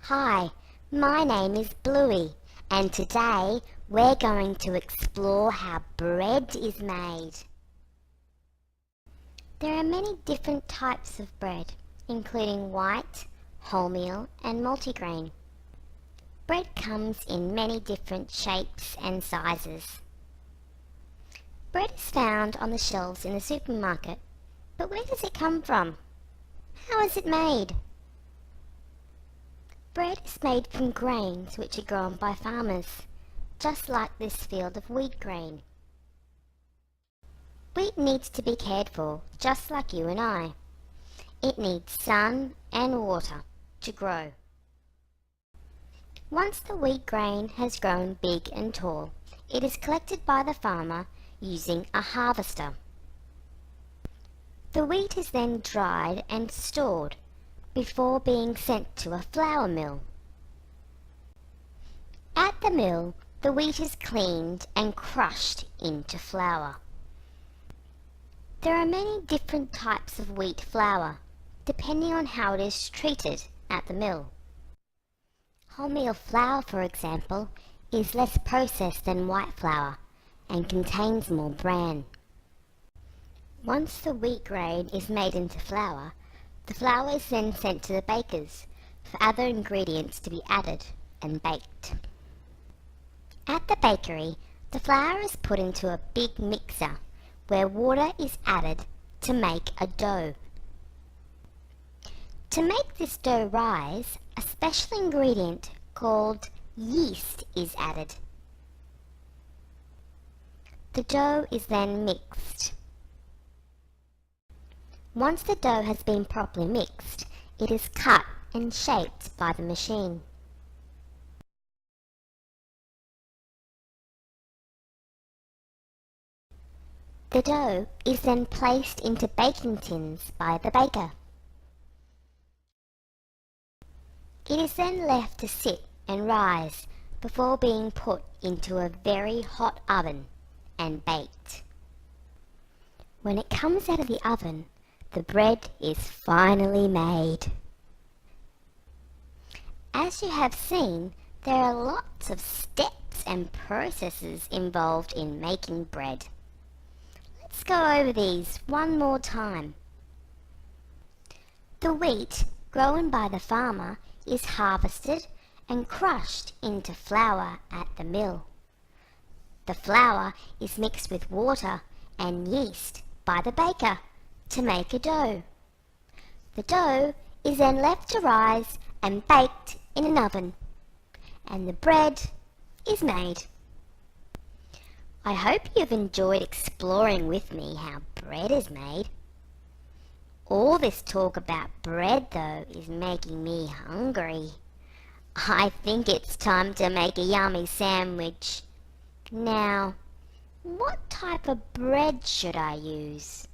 Hi, my name is Bluey, and today we're going to explore how bread is made. There are many different types of bread, including white, wholemeal and multigrain. Bread comes in many different shapes and sizes. Bread is found on the shelves in the supermarket, but where does it come from? How is it made? Bread is made from grains which are grown by farmers, just like this field of wheat grain. Wheat needs to be cared for, just like you and I. It needs sun and water to grow. Once the wheat grain has grown big and tall, it is collected by the farmer using a harvester. The wheat is then dried and stored before being sent to a flour mill. At the mill, the wheat is cleaned and crushed into flour. There are many different types of wheat flour, depending on how it is treated at the mill. Wholemeal flour, for example, is less processed than white flour and contains more bran. Once the wheat grain is made into flour, the flour is then sent to the bakers for other ingredients to be added and baked. At the bakery, the flour is put into a big mixer where water is added to make a dough. To make this dough rise, a special ingredient called yeast is added. The dough is then mixed. Once the dough has been properly mixed, it is cut and shaped by the machine. The dough is then placed into baking tins by the baker. It is then left to sit and rise before being put into a very hot oven and baked. When it comes out of the oven, the bread is finally made. As you have seen, there are lots of steps and processes involved in making bread. Let's go over these one more time. The wheat grown by the farmer is harvested and crushed into flour at the mill. The flour is mixed with water and yeast by the baker to make a dough. The dough is then left to rise and baked in an oven, and the bread is made. I hope you've enjoyed exploring with me how bread is made. All this talk about bread, though, is making me hungry. I think it's time to make a yummy sandwich. Now, what type of bread should I use?